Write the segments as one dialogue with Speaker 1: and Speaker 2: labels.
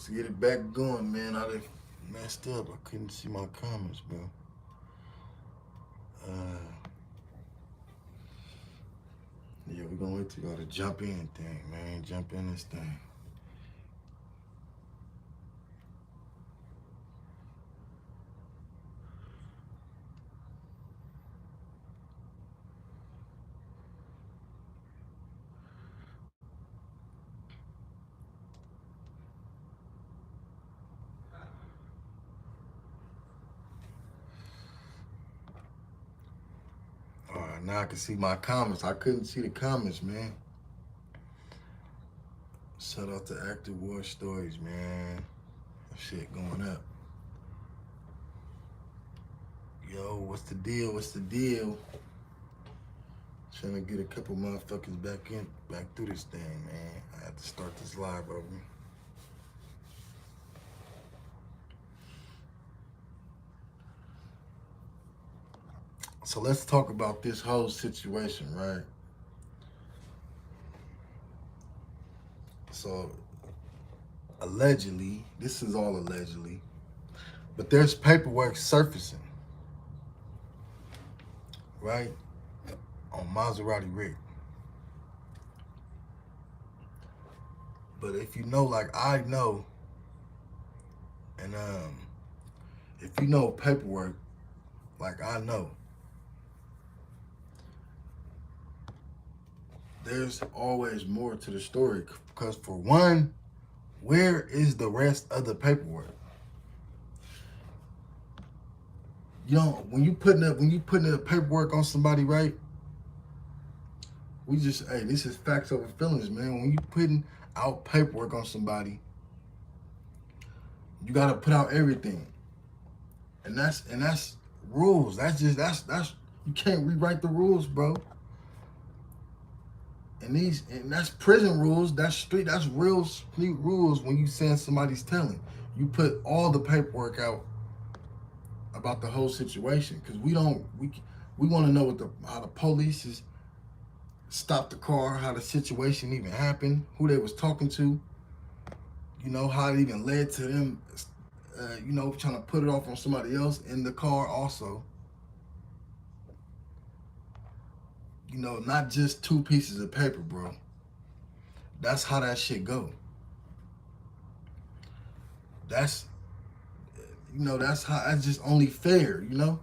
Speaker 1: Let's get it back going, man. I done messed up. I couldn't see my comments, bro. Yeah, we're gonna wait till y'all to jump in thing, man. Jump in this thing. All right, now I can see my comments. I couldn't see the comments, man. Shout out to Active War Stories, man. Shit going up. Yo, what's the deal? What's the deal? Trying to get a couple motherfuckers back through this thing, man. I have to start this live over. So let's talk about this whole situation, right? So allegedly, this is all allegedly, but there's paperwork surfacing, right, on Mazerati Rick. But if you know, like I know, and if you know paperwork, like I know, there's always more to the story. Because for one, where is the rest of the paperwork? You know, when you putting up paperwork on somebody, right? We just, hey, this is facts over feelings, man. When you putting out paperwork on somebody, you gotta put out everything. And that's rules. That's you can't rewrite the rules, bro. And that's prison rules. That's real street rules. When you send somebody's telling, you put all the paperwork out about the whole situation, because we want to know how the police is stopped the car, how the situation even happened, who they was talking to, you know, how it even led to them, you know, trying to put it off on somebody else in the car also. You know, not just 2 pieces of paper, bro. That's how that shit go. That's just only fair, you know?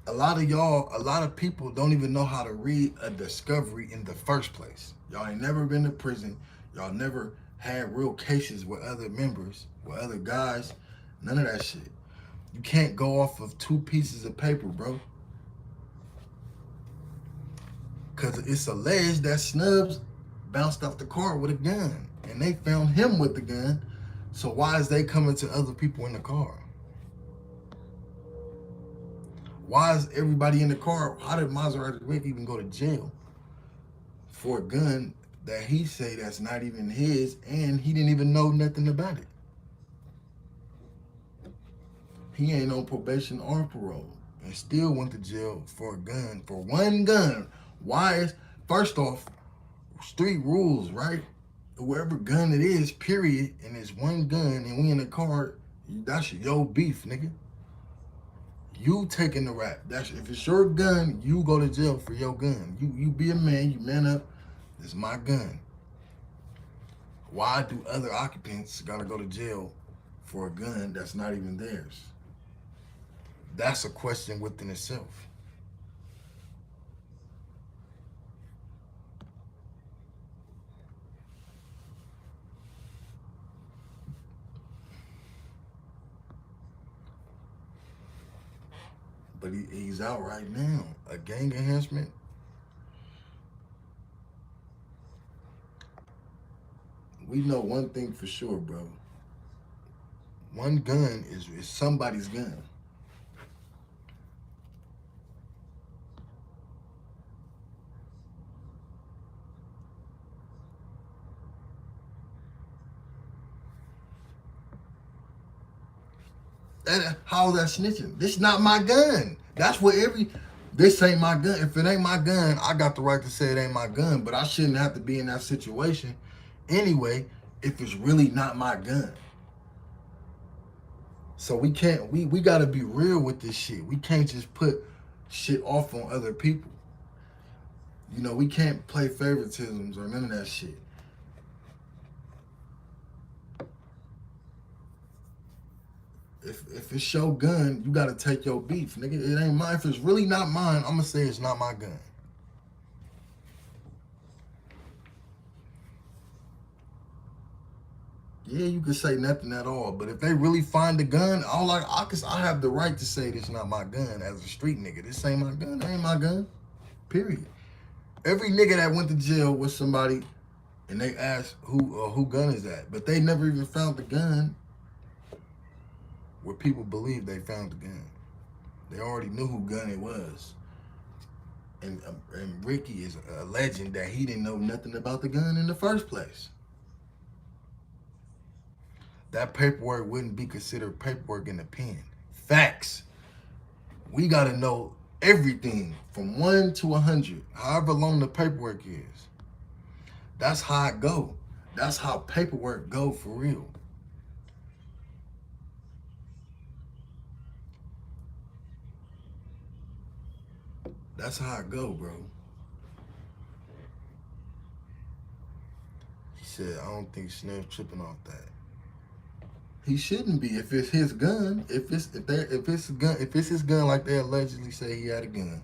Speaker 1: A lot of people don't even know how to read a discovery in the first place. Y'all ain't never been to prison. Y'all never had real cases with other members, with other guys. None of that shit. You can't go off of 2 pieces of paper, bro. Because it's alleged that Snubbz bounced off the car with a gun. And they found him with the gun. So why is they coming to other people in the car? Why is everybody in the car? How did Mazerati Rick even go to jail for a gun that he say that's not even his, and he didn't even know nothing about it? He ain't on probation or parole and still went to jail for a gun, for one gun. Why is, first off, street rules, right? Whoever gun it is, period, and it's one gun and we in the car, that's your beef, nigga. You taking the rap. If it's your gun, you go to jail for your gun. You be a man, you man up. It's my gun. Why do other occupants gotta go to jail for a gun that's not even theirs? That's a question within itself. But he's out right now. A gang enhancement. We know one thing for sure, bro. One gun is somebody's gun. How's that snitching? This not my gun. That's what this ain't my gun. If it ain't my gun, I got the right to say it ain't my gun, but I shouldn't have to be in that situation anyway. if it's really not my gun? So we can't, we gotta be real with this shit. We can't just put shit off on other people. You know, we can't play favoritisms or none of that shit. If it's your gun, you gotta take your beef, nigga. It ain't mine. If it's really not mine, I'm gonna say it's not my gun. Yeah, you could say nothing at all, but if they really find the gun, I have the right to say this not my gun as a street nigga. This ain't my gun. That ain't my gun. Period. Every nigga that went to jail with somebody and they asked who gun is that, but they never even found the gun where people believe they found the gun. They already knew who gun it was. And Ricky is a legend that he didn't know nothing about the gun in the first place. That paperwork wouldn't be considered paperwork in the pen. Facts. We gotta know everything from 1 to 100, however long the paperwork is. That's how it go. That's how paperwork go for real. That's how it go, bro. He said, I don't think Snubbz tripping off that. He shouldn't be if it's his gun. If it's his gun like they allegedly say he had a gun.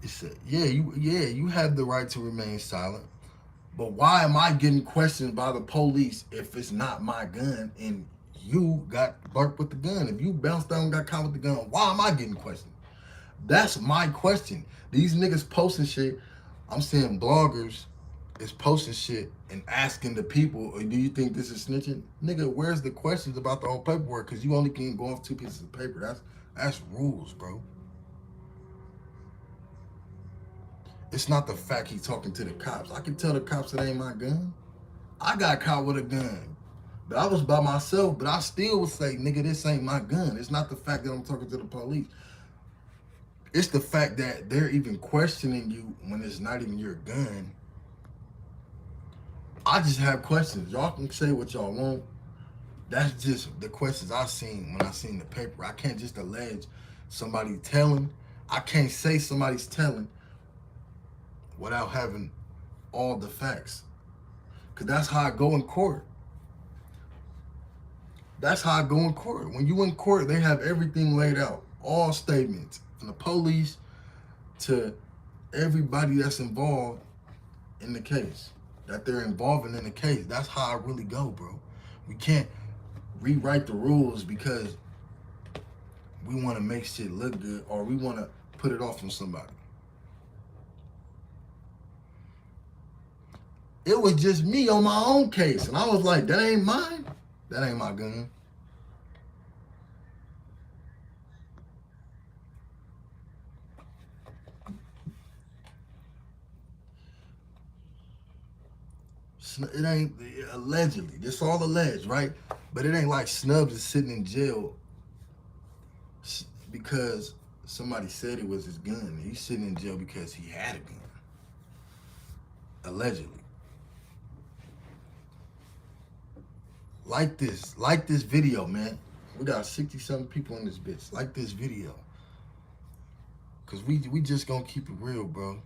Speaker 1: He said, you have the right to remain silent. But why am I getting questioned by the police if it's not my gun and you got burnt with the gun? If you bounced down and got caught with the gun, why am I getting questioned? That's my question. These niggas posting shit. I'm seeing bloggers is posting shit and asking the people, do you think this is snitching? Nigga, where's the questions about the whole paperwork? Because you only can go off 2 pieces of paper. That's rules, bro. It's not the fact he's talking to the cops. I can tell the cops it ain't my gun. I got caught with a gun. But I was by myself, but I still would say, nigga, this ain't my gun. It's not the fact that I'm talking to the police. It's the fact that they're even questioning you when it's not even your gun. I just have questions. Y'all can say what y'all want. That's just the questions I seen when I seen the paper. I can't just allege somebody telling. I can't say somebody's telling without having all the facts. Because that's how I go in court. That's how I go in court. When you in court, they have everything laid out. All statements. From the police to everybody that's involved in the case. That they're involving in the case. That's how I really go, bro. We can't rewrite the rules because we want to make shit look good or we want to put it off on somebody. It was just me on my own case. And I was like, that ain't mine. That ain't my gun. It ain't, allegedly. This all alleged, right? But it ain't like Snubbz is sitting in jail because somebody said it was his gun. He's sitting in jail because he had a gun. Allegedly. Like this video, man. We got 60-something people in this bitch. Like this video. Cause we just gonna keep it real, bro.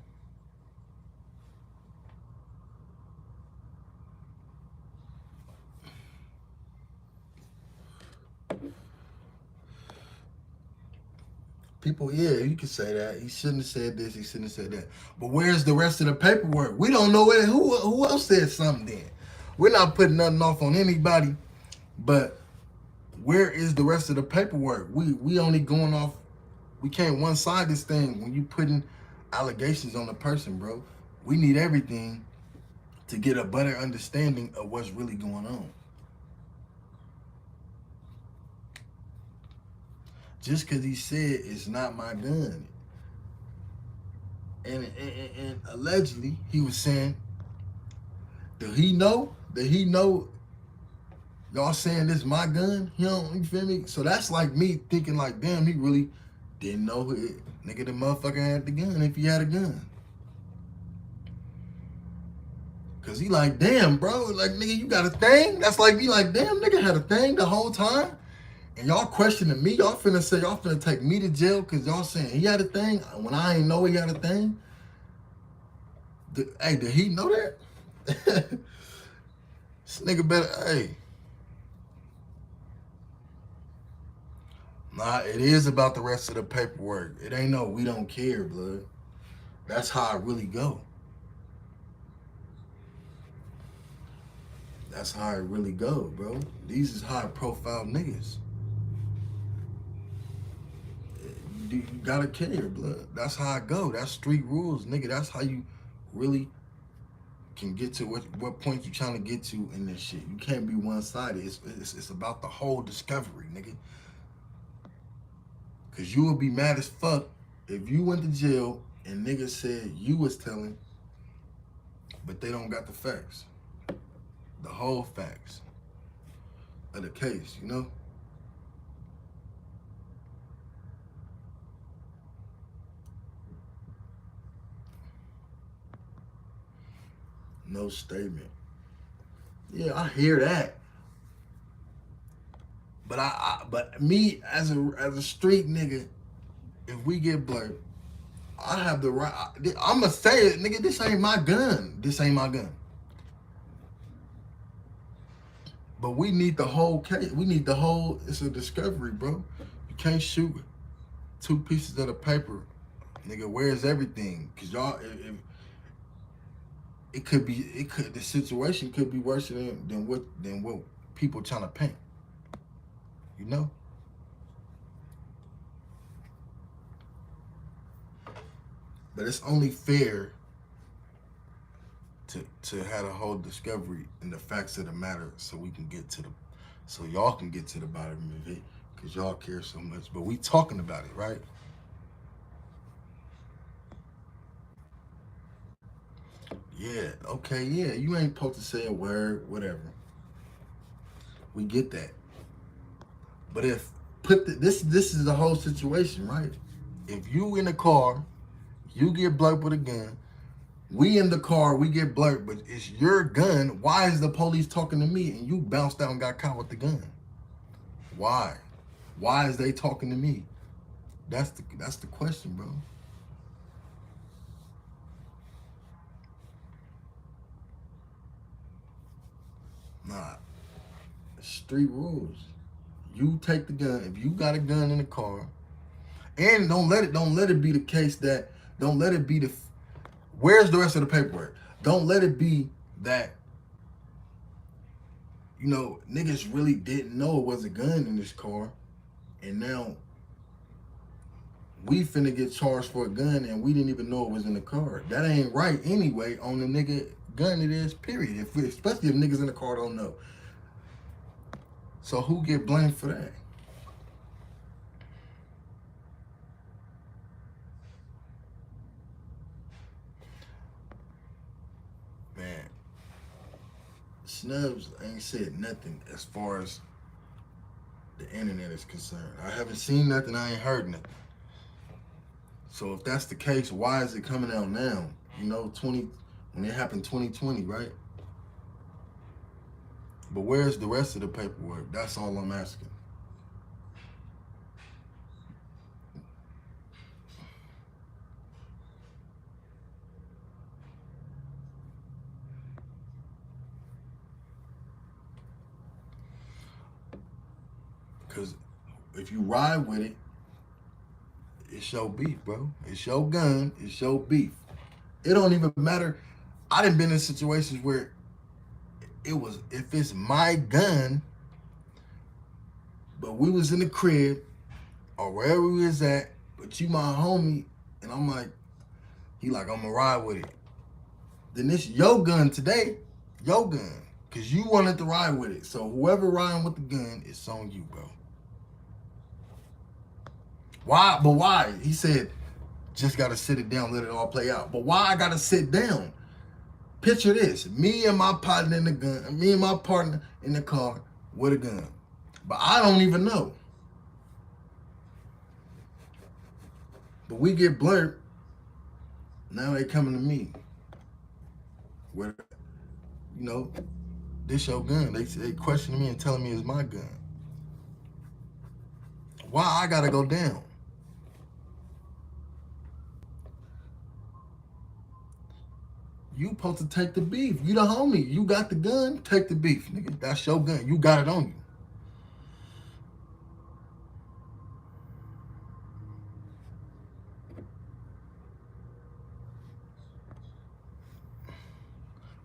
Speaker 1: People, yeah, you can say that. He shouldn't have said this, he shouldn't have said that. But where's the rest of the paperwork? We don't know it. Who else said something then? We're not putting nothing off on anybody, but where is the rest of the paperwork? We only going off, we can't one-side this thing when you putting allegations on a person, bro. We need everything to get a better understanding of what's really going on. Just because he said it's not my gun. And allegedly, he was saying, did he know? Did he know y'all saying this my gun? You feel me? So that's like me thinking like, damn, he really didn't know it. Nigga, the motherfucker had the gun if he had a gun. Cause he like, damn, bro, like nigga, you got a thing? That's like me like, damn, nigga had a thing the whole time. And y'all questioning me, y'all finna say y'all finna take me to jail because y'all saying he had a thing when I ain't know he had a thing. Hey, did he know that? This nigga better, hey. Nah, it is about the rest of the paperwork. It ain't no we don't care, blood. That's how I really go. That's how it really go, bro. These is high profile niggas. You gotta care, blood. That's how I go. That's street rules, nigga. That's how you really can get to what point you trying to get to in this shit. You can't be one-sided. It's about the whole discovery, nigga. Cause you would be mad as fuck if you went to jail and niggas said you was telling, but they don't got the facts. The whole facts of the case, you know? No statement. Yeah, I hear that. But me as a street nigga, if we get blurred, I have the right. I'ma say it, nigga. This ain't my gun. This ain't my gun. But we need the whole case. We need the whole. It's a discovery, bro. You can't shoot two pieces of the paper, nigga. Where's everything? Cause y'all, it could be. It could. The situation could be worse than what people trying to paint. You know. But it's only fair to have a whole discovery and the facts of the matter so we can get to so y'all can get to the bottom of it because y'all care so much. But we talking about it, right? Yeah, okay, yeah. You ain't supposed to say a word, whatever. We get that. But if this is the whole situation, right? If you in a car, you get blurred with a gun, we in the car, we get blurred, but it's your gun. Why is the police talking to me and you bounced out and got caught with the gun? Why? Why is they talking to me? That's the question, bro. Nah, street rules. You take the gun. If you got a gun in the car, and don't let it be the case that don't let it be the. Where's the rest of the paperwork? Don't let it be that. You know, niggas really didn't know it was a gun in this car, and now we finna get charged for a gun and we didn't even know it was in the car. That ain't right anyway on the nigga gun it is, period. Especially if niggas in the car don't know. So who get blamed for that? Man, Snubbz ain't said nothing as far as the internet is concerned. I haven't seen nothing, I ain't heard nothing. So if that's the case, why is it coming out now? You know, when it happened 2020, right? But where's the rest of the paperwork? That's all I'm asking. Because if you ride with it, it's your beef, bro. It's your gun. It's your beef. It don't even matter. I done been in situations where it was, if it's my gun, but we was in the crib or wherever we was at, but you my homie, and I'm like, he like, I'm gonna ride with it. Then it's your gun today, your gun. Cause you wanted to ride with it. So whoever riding with the gun, it's on you, bro. Why? But why? He said, just gotta sit it down, let it all play out. But why I gotta sit down? Picture this: me and my partner in the gun, me and my partner in the car with a gun, but I don't even know. But we get blurred. Now they coming to me. Where you know, this your gun. They questioning me and telling me it's my gun. Why I gotta go down? You supposed to take the beef. You the homie. You got the gun. Take the beef, nigga. That's your gun. You got it on you.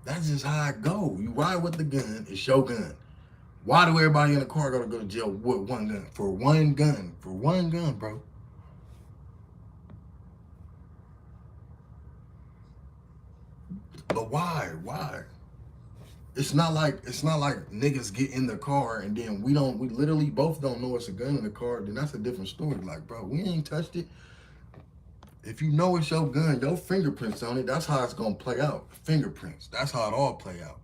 Speaker 1: That's just how it go. You ride with the gun. It's your gun. Why do everybody in the car gotta go to jail with one gun? For one gun. For one gun, bro. But why? Why? It's not like niggas get in the car and then we literally both don't know it's a gun in the car, then that's a different story. Like, bro, we ain't touched it. If you know it's your gun, your fingerprints on it, that's how it's gonna play out. Fingerprints. That's how it all play out.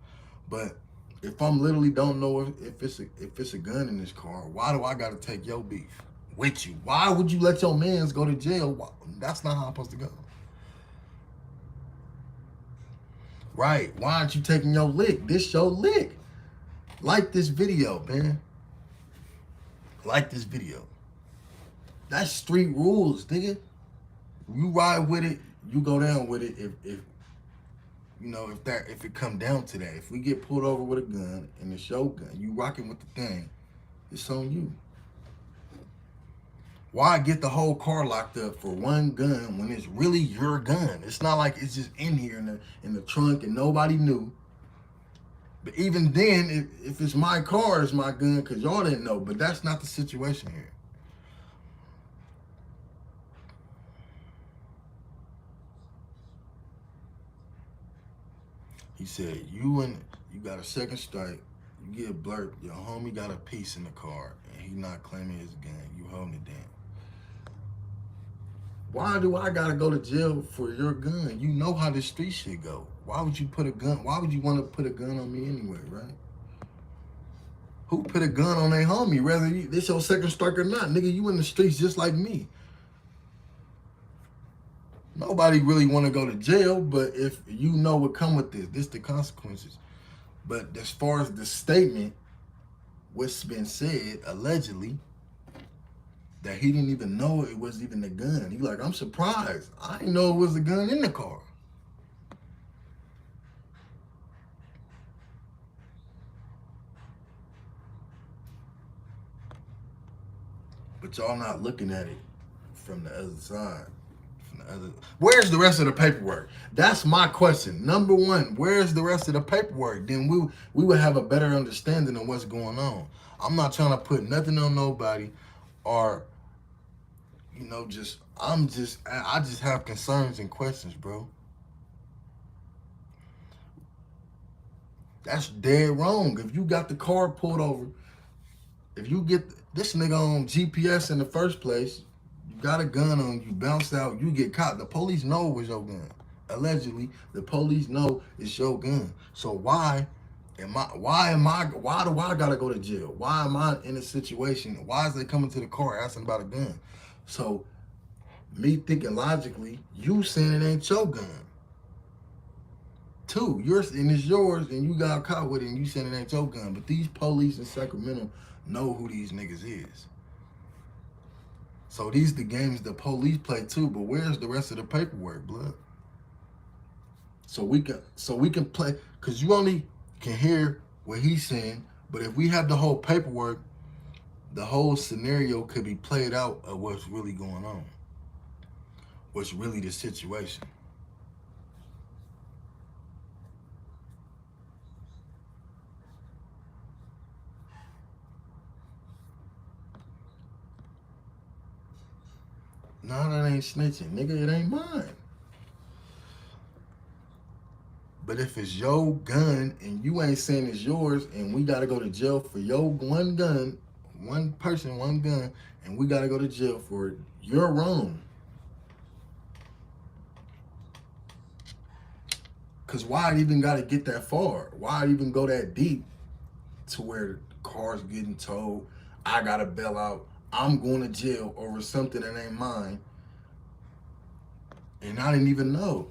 Speaker 1: But if I'm literally don't know if it's a gun in this car, why do I gotta take your beef with you? Why would you let your mans go to jail? That's not how I'm supposed to go. Right. Why aren't you taking your lick? This your lick. Like this video, man. Like this video. That's street rules, nigga. You ride with it, you go down with it. If you know, if it come down to that, if we get pulled over with a gun and it's your gun, you rocking with the thing, it's on you. Why get the whole car locked up for one gun when it's really your gun? It's not like it's just in here in the trunk and nobody knew. But even then, if it's my car, it's my gun because y'all didn't know. But that's not the situation here. He said, you got a second strike, you get blurred, your homie got a piece in the car, and he not claiming his gun, you holding it down. Why do I gotta go to jail for your gun? You know how this street shit go. Why would you put a gun, why would you want to put a gun on me anyway, right? Who put a gun on their homie, whether this your second strike or not? Nigga, you in the streets just like me. Nobody really want to go to jail, but if you know what come with this the consequences. But as far as the statement, what's been said, allegedly, that he didn't even know it was even a gun. He like, I'm surprised. I didn't know it was a gun in the car. But y'all not looking at it from the other side. Where's the rest of the paperwork? That's my question. Number one, where's the rest of the paperwork? Then we would have a better understanding of what's going on. I'm not trying to put nothing on nobody, or I just have concerns and questions, bro. That's dead wrong. If you got the car pulled over, if you get this nigga on GPS in the first place, you got a gun on you, bounce out, you get caught. The police know it was your gun. Allegedly, the police know it's your gun. So why do I gotta go to jail? Why am I in a situation? Why is they coming to the car asking about a gun? So me thinking logically, you saying it ain't your gun. Two, and it's yours, and you got caught with it, and you saying it ain't your gun. But these police in Sacramento know who these niggas is. So these the games the police play too, but where's the rest of the paperwork, blood? So we can play, cause you only can hear what he's saying, but if we have the whole paperwork, the whole scenario could be played out of what's really going on. What's really the situation. No, that ain't snitching, nigga. It ain't mine. But if it's your gun and you ain't saying it's yours, and we gotta go to jail for your one gun, one person, one gun, and we gotta go to jail for it, you're wrong. Cause why it even gotta get that far? Why even go that deep to where the car's getting towed? I gotta bail out. I'm going to jail over something that ain't mine. And I didn't even know.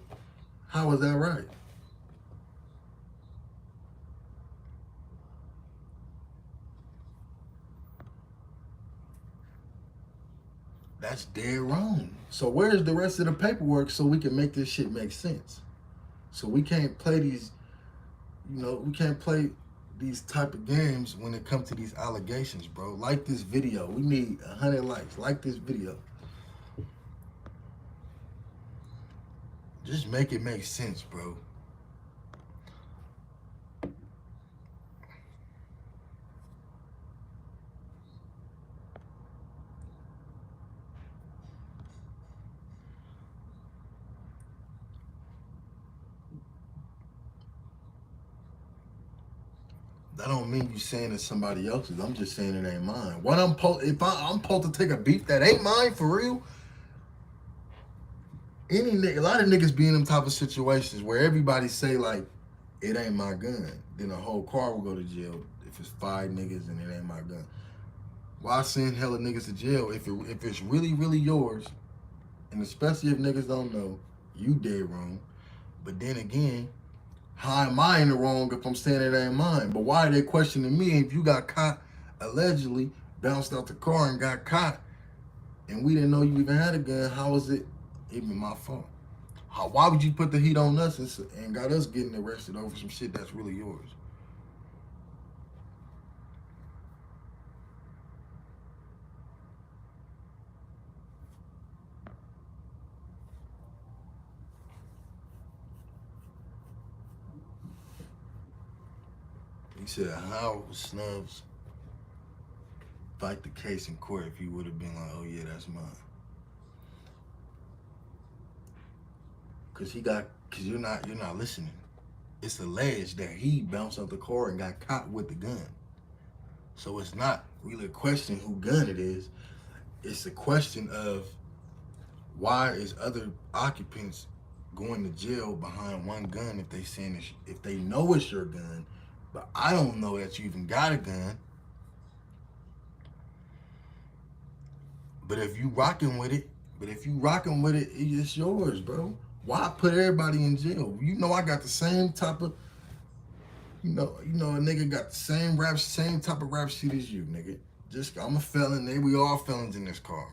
Speaker 1: How is that right? That's dead wrong. So where's the rest of the paperwork so we can make this shit make sense? So we can't play these, we can't play these type of games when it comes to these allegations, bro. Like this video. We need 100 likes. Like this video. Just make it make sense, bro. That don't mean you saying it's somebody else's. I'm just saying it ain't mine. What I'm I'm supposed to take a beef that ain't mine for real. A lot of niggas be in them type of situations where everybody say like, it ain't my gun. Then a whole car will go to jail if it's 5 niggas and it ain't my gun. Why send hella niggas to jail if it's really, really yours? And especially if niggas don't know, you dead wrong. But then again, how am I in the wrong if I'm saying it ain't mine? But why are they questioning me if you got caught, allegedly bounced out the car and got caught, and we didn't know you even had a gun? How is it even my fault? Why would you put the heat on us and got us getting arrested over some shit that's really yours? He said, how would Snubbz fight the case in court if he would have been like, oh yeah, that's mine? Cause you're not listening. It's alleged that he bounced out the car and got caught with the gun. So it's not really a question who gun it is. It's a question of why is other occupants going to jail behind one gun if they know it's your gun, but I don't know that you even got a gun. But if you rocking with it, it's yours, bro. Why put everybody in jail? You know I got the same type of, a nigga got the same type of rap sheet as you, nigga. I'm a felon, we all felons in this car.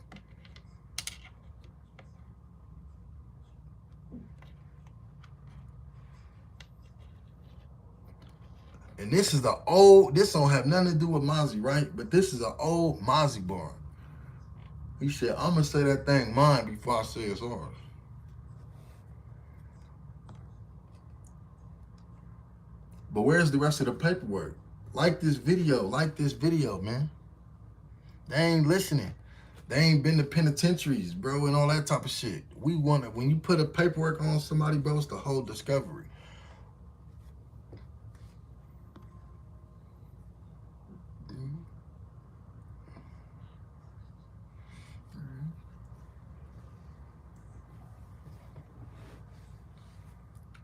Speaker 1: And this don't have nothing to do with Mozzie, right? But this is an old Mozzie bar. He said, I'm gonna say that thing mine before I say it's ours. But where's the rest of the paperwork? Like this video, man. They ain't listening. They ain't been to penitentiaries, bro, and all that type of shit. When you put a paperwork on somebody, bro, it's the whole discovery.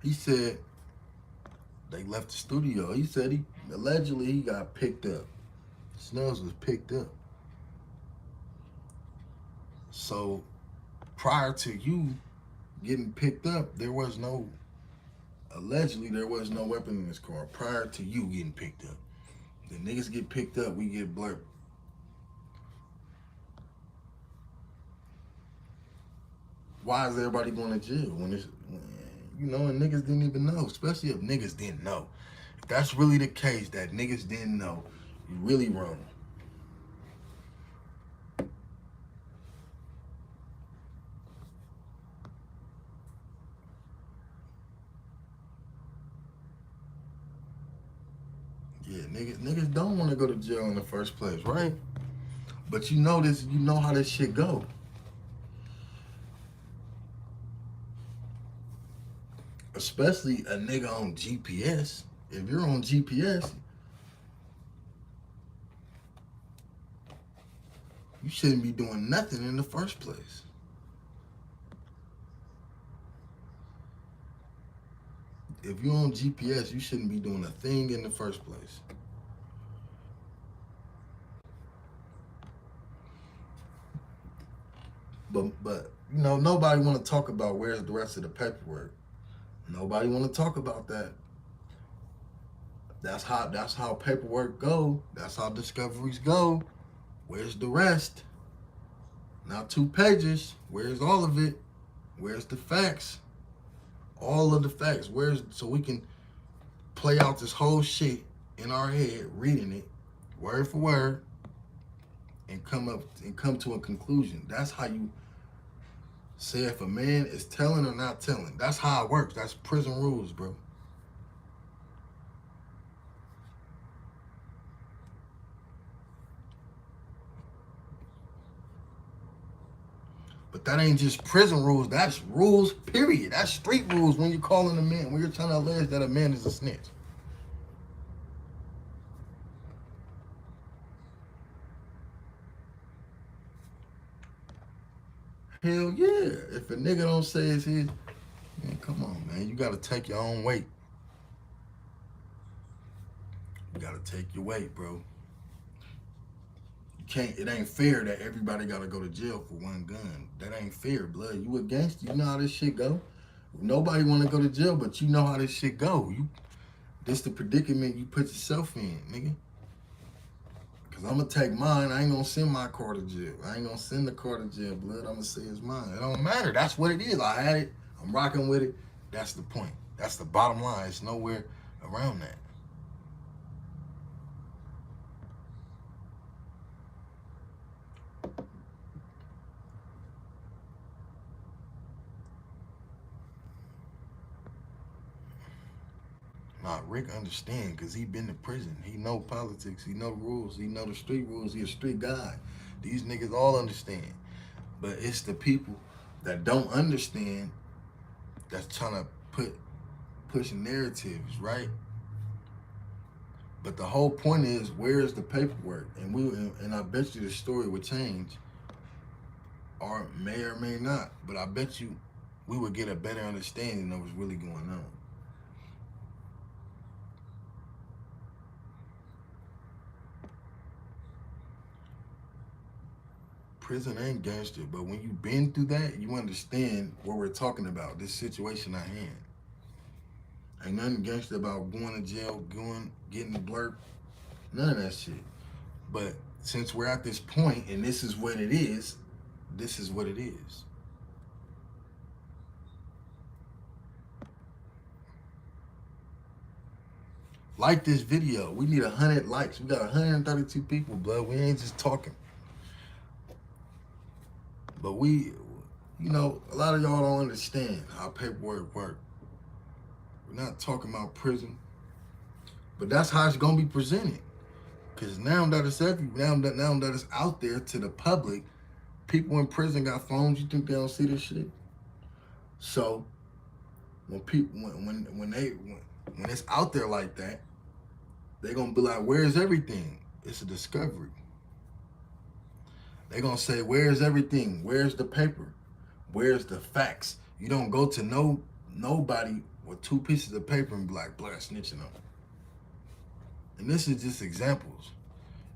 Speaker 1: He said they left the studio. He said allegedly he got picked up. Snubbz was picked up. So prior to you getting picked up, allegedly there was no weapon in this car prior to you getting picked up. The niggas get picked up, we get blurred. Why is everybody going to jail and niggas didn't even know, especially if niggas didn't know. If that's really the case, that niggas didn't know, you're really wrong. Yeah, niggas don't want to go to jail in the first place, right? But you know how this shit go. Especially a nigga on GPS. If you're on GPS, you shouldn't be doing nothing in the first place. If you're on GPS, you shouldn't be doing a thing in the first place. But nobody want to talk about where's the rest of the paperwork. Nobody want to talk about that. That's how paperwork go. That's how discoveries go. Where's the rest? Now 2 pages, where's all of it? Where's the facts? All of the facts. So we can play out this whole shit in our head, reading it, word for word, and come to a conclusion. That's how you say if a man is telling or not telling. That's how it works. That's prison rules, bro. But that ain't just prison rules. That's rules, period. That's street rules when you're calling a man, when you're trying to allege that a man is a snitch. Hell yeah. If a nigga don't say it's his, man, come on, man. You got to take your own weight. You got to take your weight, bro. You can't, it ain't fair that everybody got to go to jail for one gun. That ain't fair, blood. You a gangster. You know how this shit go. Nobody want to go to jail, but you know how this shit go. This the predicament you put yourself in, nigga. Because I'm going to take mine. I ain't going to send my car to jail. I ain't going to send the car to jail, blood. I'm going to say it's mine. It don't matter. That's what it is. I had it. I'm rocking with it. That's the point. That's the bottom line. It's nowhere around that. Nah, Rick understand because he been to prison. He know politics. He know rules. He know the street rules. He a street guy. These niggas all understand. But it's the people that don't understand that's trying to push narratives, right? But the whole point is, where is the paperwork? And I bet you the story would change, or may not. But I bet you we would get a better understanding of what's really going on. Prison ain't gangster, but when you've been through that, you understand what we're talking about, this situation I had. Ain't nothing gangster about going to jail, getting the blurb, none of that shit. But since we're at this point and this is what it is, this is what it is. Like this video. We need 100 likes. We got 132 people, blood. We ain't just talking. But a lot of y'all don't understand how paperwork works. We're not talking about prison, but that's how it's gonna be presented. Because now that it's out there to the public, people in prison got phones. You think they don't see this shit? So when it's out there like that, they're gonna be like, "Where's everything?" It's a discovery. They're going to say, where's everything? Where's the paper? Where's the facts? You don't go to nobody with 2 pieces of paper and be like, blood snitching on. And this is just examples.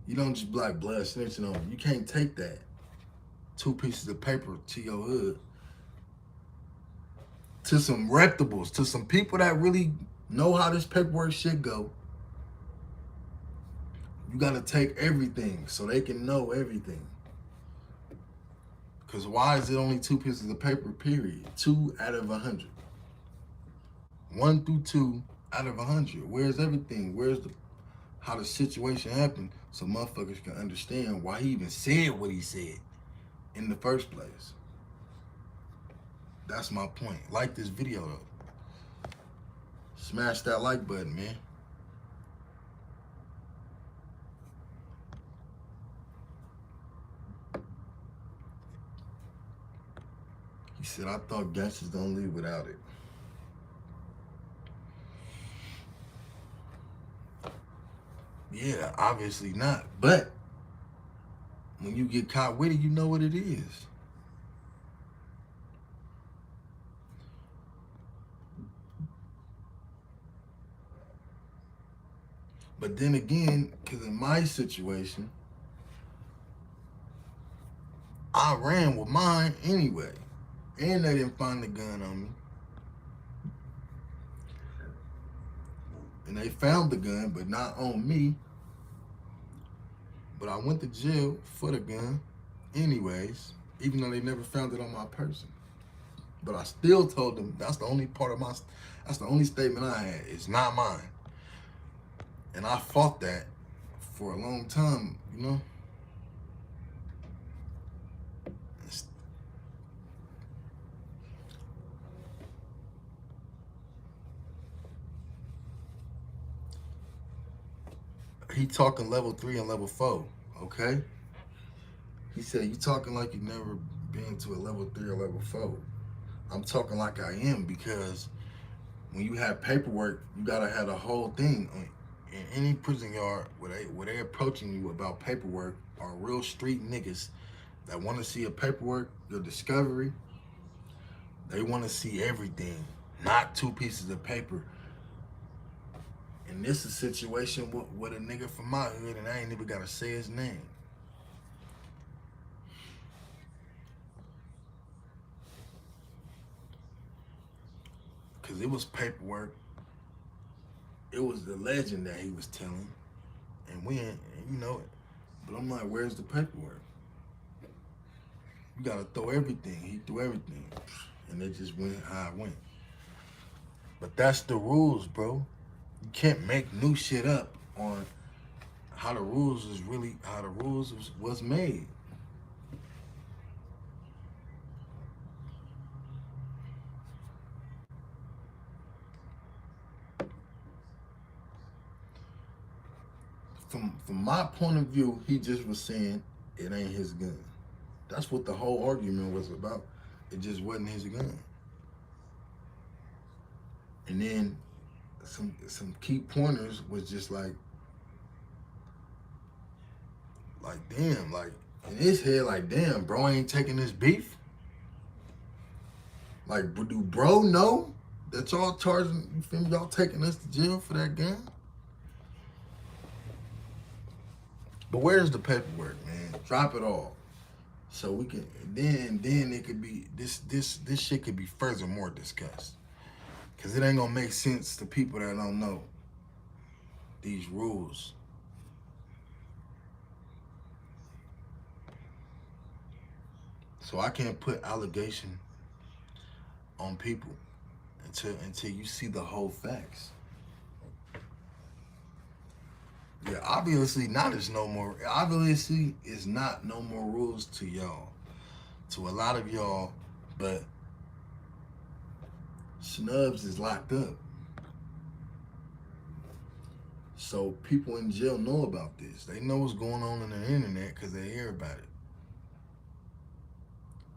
Speaker 1: You don't just be like, blood snitching on. You can't take that 2 pieces of paper to your hood, to some reputables, to some people that really know how this paperwork shit go. You got to take everything so they can know everything. Because why is it only 2 pieces of paper, period? 2 out of 100. 1 through 2 out of 100. Where's everything? How the situation happened so motherfuckers can understand why he even said what he said in the first place. That's my point. Like this video, though. Smash that like button, man. He said, I thought gangsters don't leave without it. Yeah, obviously not. But when you get caught with it, you know what it is. But then again, because in my situation, I ran with mine anyway. And they didn't find the gun on me. And they found the gun, but not on me. But I went to jail for the gun anyways. even though they never found it on my person. But I still told them that's the only statement I had. It's not mine. And I fought that for a long time, you know? He talking level 3 and level 4, okay? He said, you talking like you never been to a level 3 or level 4. I'm talking like I am, because when you have paperwork, you gotta have the whole thing. In any prison yard where they approaching you about paperwork are real street niggas that want to see a paperwork, your discovery. They want to see everything, not 2 pieces of paper. And this is a situation with a nigga from my hood, and I ain't even gotta say his name. Cause it was paperwork. It was the legend that he was telling, and we ain't, you know it. But I'm like, where's the paperwork? You gotta throw everything. He threw everything, and it just went how it went. But that's the rules, bro. You can't make new shit up on how the rules was made. From my point of view, he just was saying it ain't his gun. That's what the whole argument was about. It just wasn't his gun. And then some key pointers was just like damn, like in his head, like damn, bro ain't taking this beef. Like, do bro know that y'all charging, you feel me, y'all taking us to jail for that gun? But where's the paperwork, man? Drop it all. So we can then it could be this shit could be furthermore discussed. Cause it ain't gonna make sense to people that don't know these rules. So I can't put allegation on people until you see the whole facts. Yeah, obviously it's not no more rules to y'all. To a lot of y'all, but Snubbz is locked up. So people in jail know about this. They know what's going on the internet because they hear about it.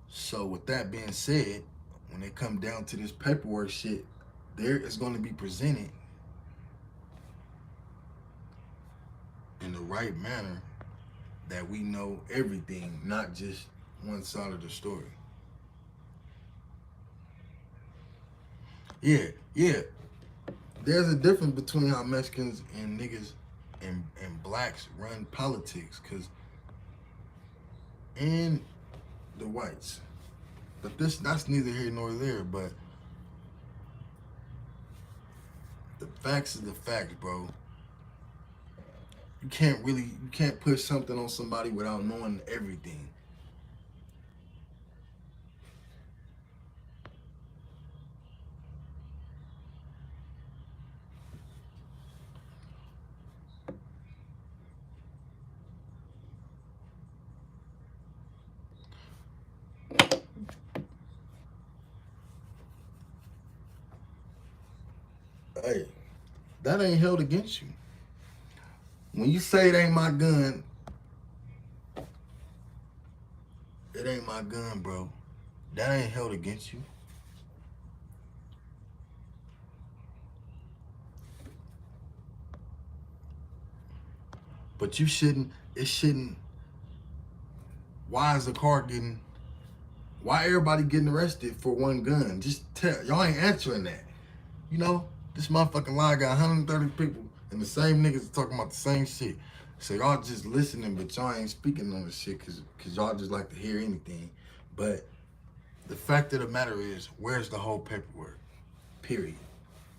Speaker 1: So with that being said, when they come down to this paperwork shit, there is going to be presented in the right manner that we know everything, not just one side of the story. Yeah. There's a difference between how Mexicans and niggas and blacks run politics, and the whites. But that's neither here nor there, but the facts is the facts, bro. You can't put something on somebody without knowing everything. Hey, that ain't held against you. When you say it ain't my gun, it ain't my gun, bro. That ain't held against you. But it shouldn't, why everybody getting arrested for one gun? Just tell, y'all ain't answering that. You know, this motherfucking lie got 130 people and the same niggas talking about the same shit. So y'all just listening, but y'all ain't speaking on the shit cause y'all just like to hear anything. But the fact of the matter is, where's the whole paperwork? Period.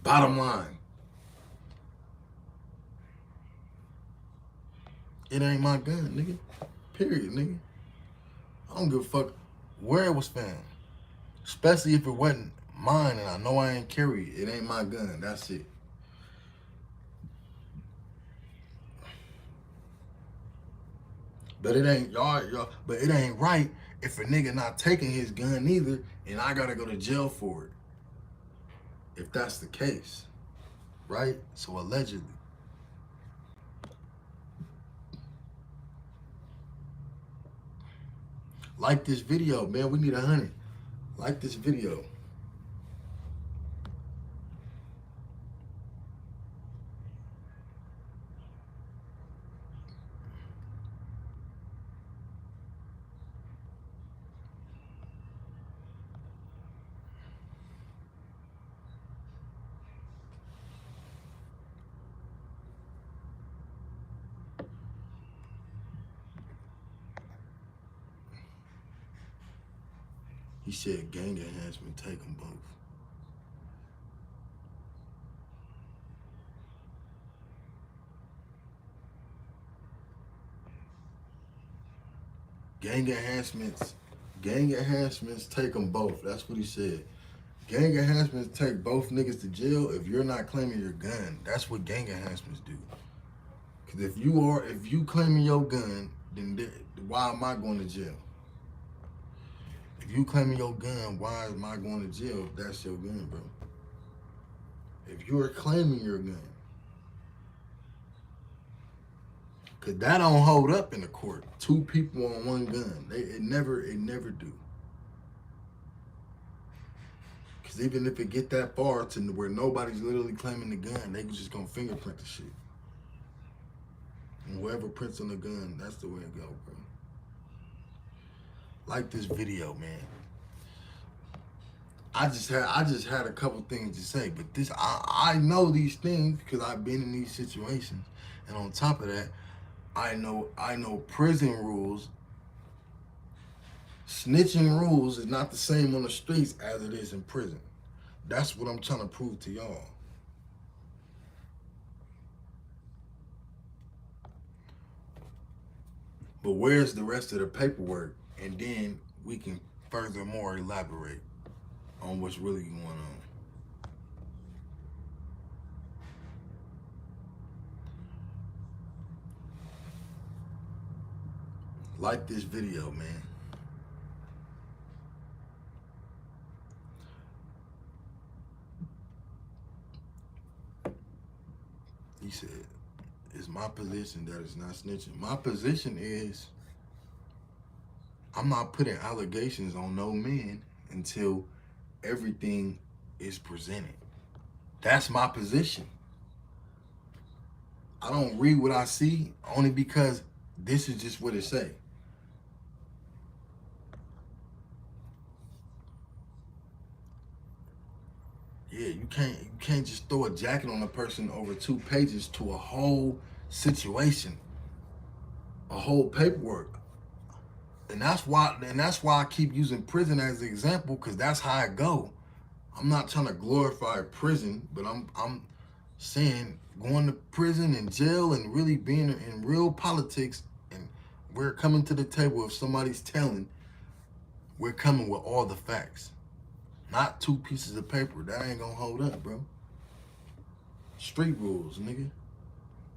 Speaker 1: Bottom line. It ain't my gun, nigga. Period, nigga. I don't give a fuck where it was found. Especially if it wasn't mine and I know I ain't carry it. It ain't my gun. That's it. But it ain't y'all. But it ain't right if a nigga not taking his gun either, and I gotta go to jail for it. If that's the case, right? So allegedly, like this video, man. We need 100. Like this video. He said gang enhancement, take them both. Gang enhancements, take them both. That's what he said. Gang enhancements take both niggas to jail if you're not claiming your gun. That's what gang enhancements do. Because if you claiming your gun, then why am I going to jail? If you claiming your gun, why am I going to jail if that's your gun, bro? If you're claiming your gun. Because that don't hold up in the court. Two people on one gun. It never do. Because even if it get that far to where nobody's literally claiming the gun, they just gonna fingerprint the shit. And whoever prints on the gun, that's the way it go, bro. Like this video, man. I just had a couple things to say, but I know these things because I've been in these situations, and on top of that, I know prison rules. Snitching rules is not the same on the streets as it is in prison. That's what I'm trying to prove to y'all. But where's the rest of the paperwork? And then we can furthermore elaborate on what's really going on. Like this video, man. He said, it's my position that it's not snitching. My position is I'm not putting allegations on no man until everything is presented. That's my position. I don't read what I see only because this is just what it say. Yeah, you can't just throw a jacket on a person over 2 pages to a whole situation, a whole paperwork. And that's why I keep using prison as an example, because that's how it go. I'm not trying to glorify prison, but I'm saying going to prison and jail and really being in real politics, and we're coming to the table if somebody's telling, we're coming with all the facts. Not 2 pieces of paper. That ain't gonna hold up, bro. Street rules, nigga.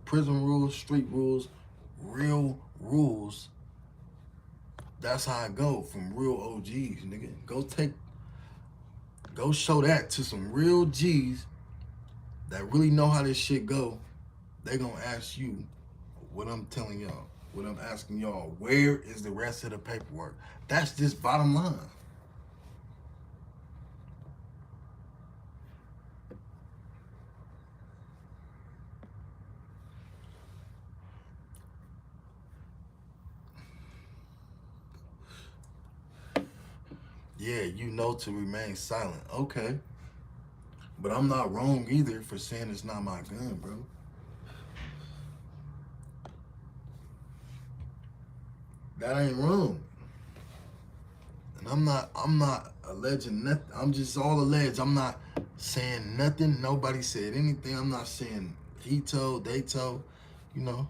Speaker 1: Prison rules, street rules, real rules. That's how I go from real OGs, nigga. Go show that to some real G's that really know how this shit go. They gonna ask you what I'm telling y'all, what I'm asking y'all. Where is the rest of the paperwork? That's just bottom line. Yeah, you know to remain silent. Okay. But I'm not wrong either for saying it's not my gun, bro. That ain't wrong. And I'm not alleging nothing. I'm just all alleged. I'm not saying nothing. Nobody said anything. I'm not saying he told, they told, you know.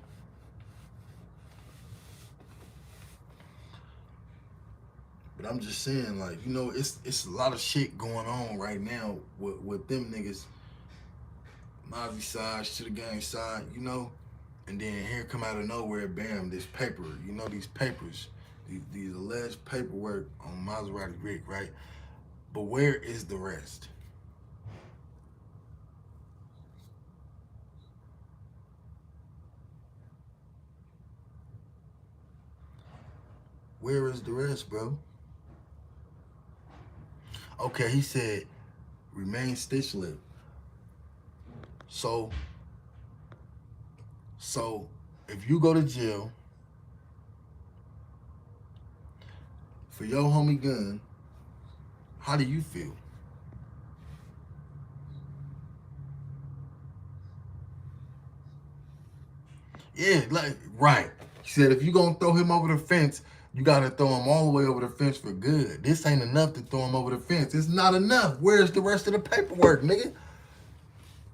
Speaker 1: But I'm just saying, like, you know, it's a lot of shit going on right now with them niggas, Mozzie side, to the gang side, you know. And then here come out of nowhere, bam, this paper, you know, these papers, these alleged paperwork on Mazerati Rick, right? But where is the rest? Where is the rest, bro? Okay, he said, remain stitch lip. So, so if you go to jail for your homie gun, how do you feel? Yeah, like, right. He said if you gonna throw him over the fence, you gotta throw him all the way over the fence for good. This ain't enough to throw him over the fence. It's not enough. Where's the rest of the paperwork, nigga?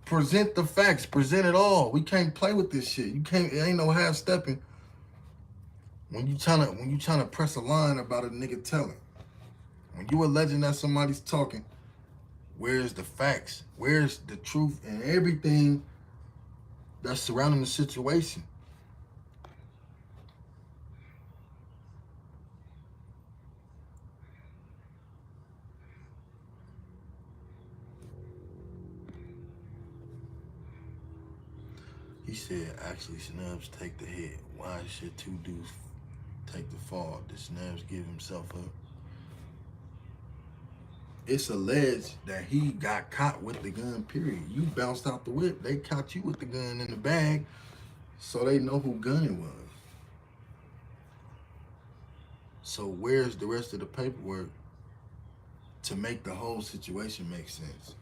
Speaker 1: Present the facts. Present it all. We can't play with this shit. You can't. It ain't no half stepping. When you trying to press a line about a nigga telling. When you alleging that somebody's talking, where's the facts? Where's the truth and everything that's surrounding the situation? He said, actually, Snubbz take the hit. Why should two dudes take the fall? Did Snubbz give himself up? It's alleged that he got caught with the gun, period. You bounced out the whip. They caught you with the gun in the bag, so they know who gun it was. So where's the rest of the paperwork to make the whole situation make sense?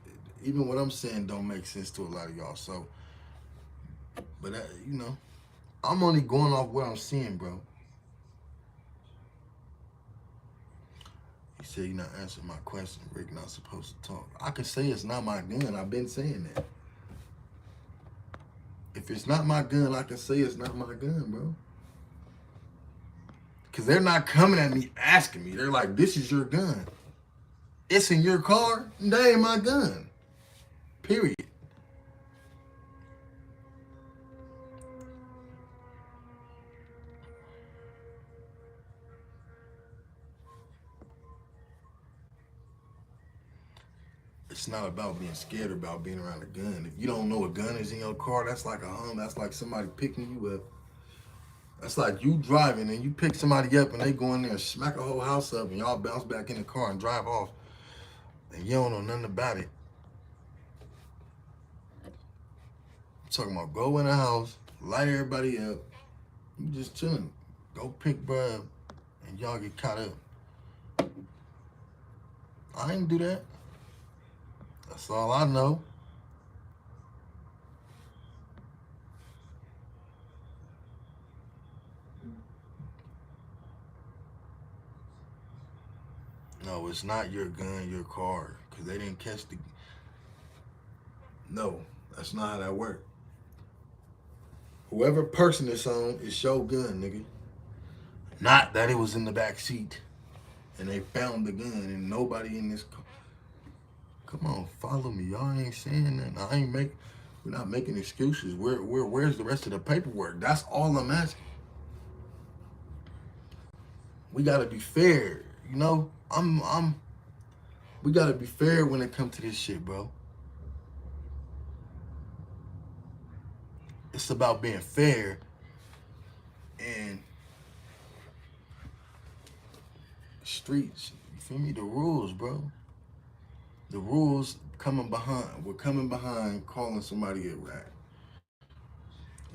Speaker 1: Even what I'm saying don't make sense to a lot of y'all. So, but you know, I'm only going off what I'm seeing, bro. He said, you're not answering my question. Rick not supposed to talk. I can say it's not my gun. I've been saying that. If it's not my gun, I can say it's not my gun, bro. Because they're not coming at me asking me. They're like, this is your gun. It's in your car. That ain't my gun. Period. It's not about being scared about being around a gun. If you don't know a gun is in your car, that's like that's like somebody picking you up. That's like you driving and you pick somebody up and they go in there and smack a whole house up and y'all bounce back in the car and drive off. And you don't know nothing about it. I'm talking about go in the house, light everybody up. You just chilling. Go pick bruh up and y'all get caught up. I ain't do that. That's all I know. No, it's not your gun, your car, because they didn't catch the... No, that's not how that works. Whoever person it's on, it's your gun, nigga. Not that it was in the back seat and they found the gun and nobody in this car. Come on, follow me. Y'all ain't saying that. We're not making excuses. Where's the rest of the paperwork? That's all I'm asking. We gotta be fair, you know? We gotta be fair when it comes to this shit, bro. It's about being fair and streets. You feel me? The rules, bro. The rules we're coming behind calling somebody a rat.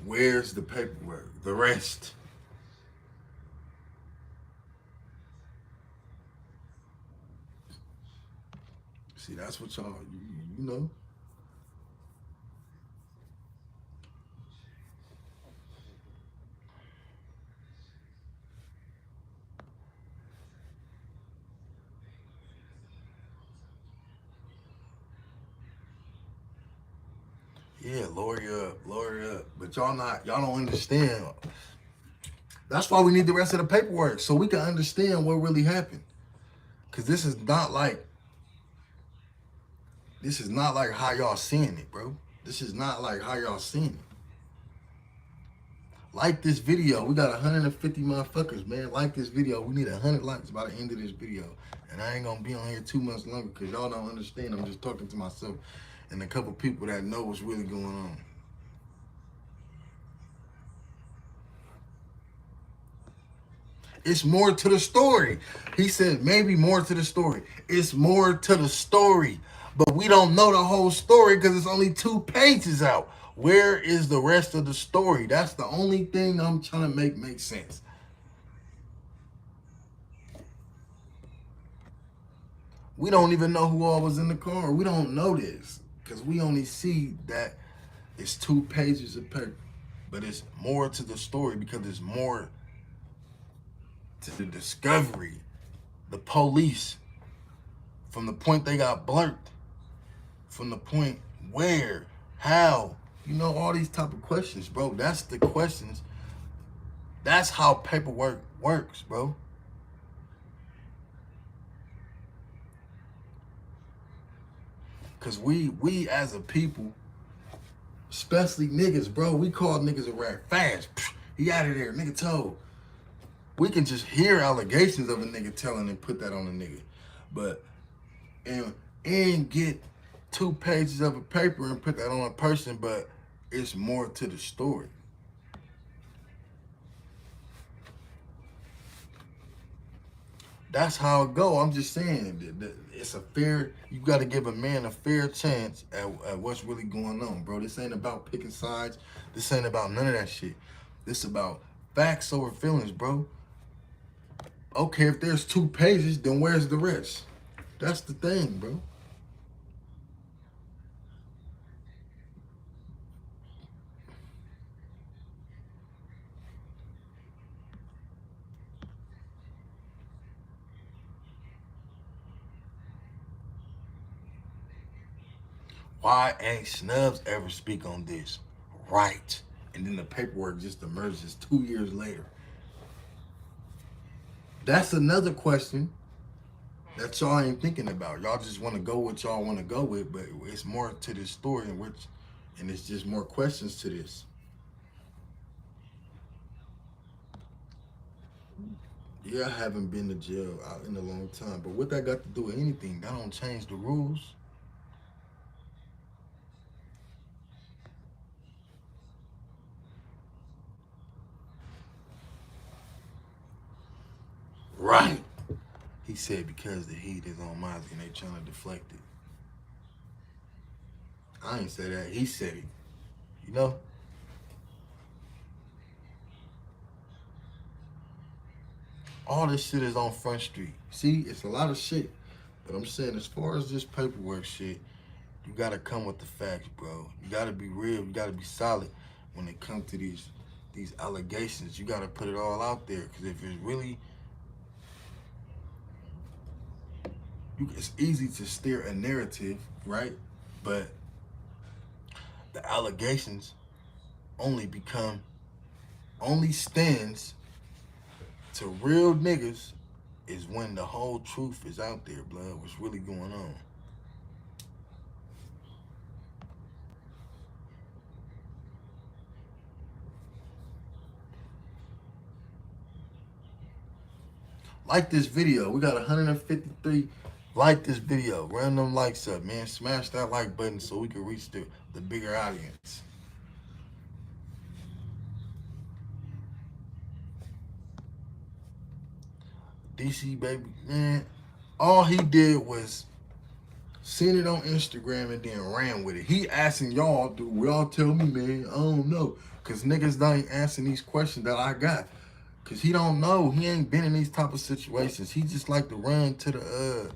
Speaker 1: Where's the paperwork? The rest. See, that's what y'all, you know. Yeah, lawyer up. But y'all don't understand. That's why we need the rest of the paperwork so we can understand what really happened. Cause this is not like how y'all seeing it, bro. This is not like how y'all seeing it. Like this video. We got 150 motherfuckers, man. Like this video. We need 100 likes by the end of this video. And I ain't gonna be on here 2 months longer because y'all don't understand. I'm just talking to myself and a couple people that know what's really going on. It's more to the story. He said maybe more to the story. It's more to the story. But we don't know the whole story because it's only 2 pages out. Where is the rest of the story? That's the only thing I'm trying to make sense. We don't even know who all was in the car. We don't know this because we only see that it's 2 pages of paper. But it's more to the story because there's more to the discovery. The police, from the point they got blurred, from the point where, how, you know, all these type of questions, bro. That's the questions. That's how paperwork works, bro. Cause we as a people, especially niggas, bro, we call niggas a rat fast. He out of there, nigga told. We can just hear allegations of a nigga telling and put that on a nigga. But and get 2 pages of a paper and put that on a person, but it's more to the story. That's how it go. I'm just saying, it's a fair, you got to give a man a fair chance at what's really going on, bro. This ain't about picking sides. This ain't about none of that shit. This about facts over feelings, bro. Okay, if there's 2 pages, then where's the rest? That's the thing, bro. Why ain't Snubbz ever speak on this? Right. And then the paperwork just emerges 2 years later. That's another question that y'all ain't thinking about. Y'all just want to go what y'all want to go with, but it's more to this story and it's just more questions to this. Yeah, I haven't been to jail out in a long time, but what that got to do with anything? That don't change the rules. Right. He said because the heat is on Mazerati and they trying to deflect it. I ain't say that. He said it. You know? All this shit is on Front Street. See, it's a lot of shit. But I'm saying as far as this paperwork shit, you gotta come with the facts, bro. You gotta be real. You gotta be solid when it comes to these allegations. You gotta put it all out there. Because if it's really, it's easy to steer a narrative, right? But the allegations only stands to real niggas is when the whole truth is out there, blood. What's really going on? Like this video. We got 153. Like this video. Run them likes up, man. Smash that like button so we can reach the bigger audience. DC baby, man. All he did was send it on Instagram and then ran with it. He asking y'all, do y'all tell me, man? I don't know. Cause niggas ain't answering these questions that I got. Cause he don't know. He ain't been in these type of situations. He just like to run to the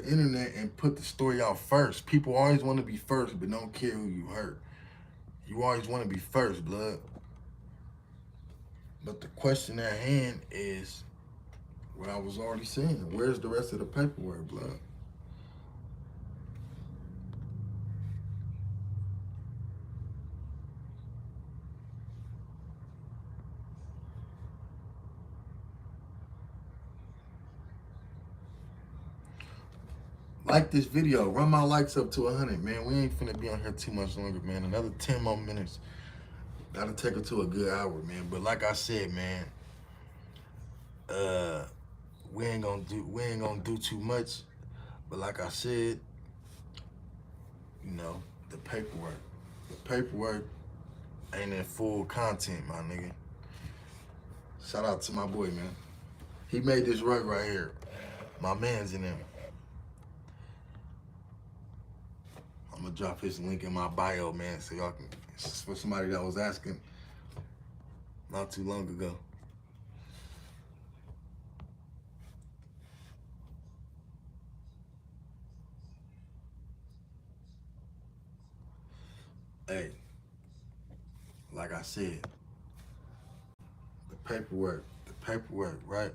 Speaker 1: internet and put the story out first. People always want to be first, but don't care who you hurt. You always want to be first, blood. But the question at hand is what I was already saying. Where's the rest of the paperwork, blood? Like this video. Run my likes up to 100, man. We ain't finna be on here too much longer, man. Another 10 more minutes. That'll take it to a good hour, man. But like I said, man, we ain't gonna do too much. But like I said, you know, the paperwork ain't in full content, my nigga. Shout out to my boy, man. He made this rug right here. My man's in him. I'm gonna drop his link in my bio, man, so y'all can, it's for somebody that was asking not too long ago. Hey, like I said, the paperwork, right?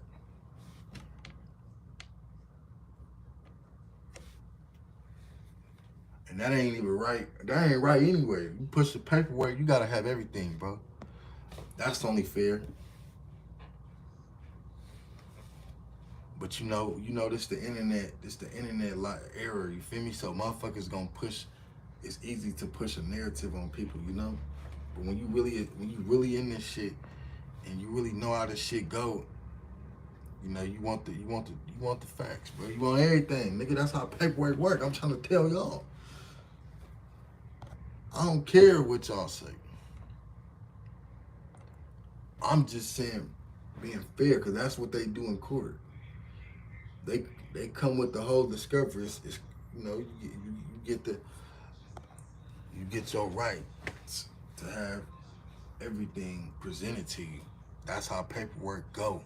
Speaker 1: And that ain't even right. That ain't right anyway. You push the paperwork, you gotta have everything, bro. That's only fair. But you know, this the internet era, you feel me? So motherfuckers gonna push, it's easy to push a narrative on people, you know? But when you really in this shit and you really know how this shit go, you know, you want the facts, bro. You want everything. Nigga, that's how paperwork work. I'm trying to tell y'all. I don't care what y'all say. I'm just saying being fair, because that's what they do in court. They come with the whole discovery. It's you know, you get your right to have everything presented to you. That's how paperwork go.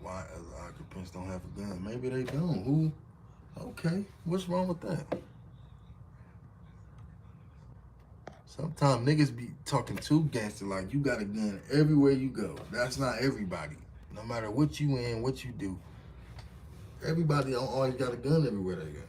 Speaker 1: Why other occupants don't have a gun? Maybe they don't. Who? Okay, what's wrong with that? Sometimes niggas be talking too gangster, like you got a gun everywhere you go. That's not everybody. No matter what you in, what you do, everybody don't always got a gun everywhere they go.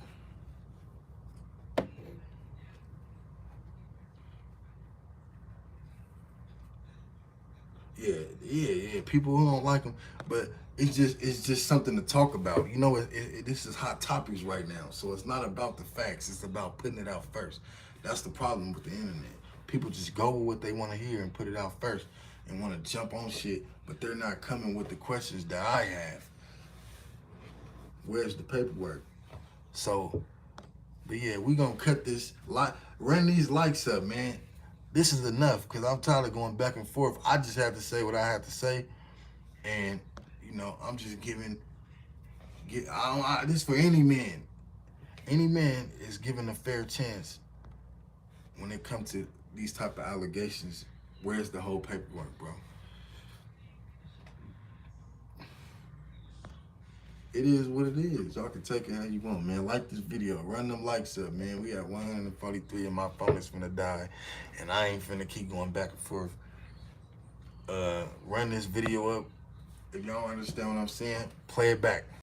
Speaker 1: Yeah. People who don't like them, but it's just something to talk about. You know, this is hot topics right now, so it's not about the facts. It's about putting it out first. That's the problem with the internet. People just go with what they want to hear and put it out first and want to jump on shit, but they're not coming with the questions that I have. Where's the paperwork? So, but yeah, we gonna cut this, run these likes up, man. This is enough, because I'm tired of going back and forth. I just have to say what I have to say, and you know, I'm just this for any man. Any man is given a fair chance when it comes to these type of allegations. Where's the whole paperwork, bro? It is what it is. Y'all can take it how you want, man. Like this video. Run them likes up, man. We at 143 and my phone is finna die. And I ain't finna keep going back and forth. Run this video up. If y'all understand what I'm saying, play it back.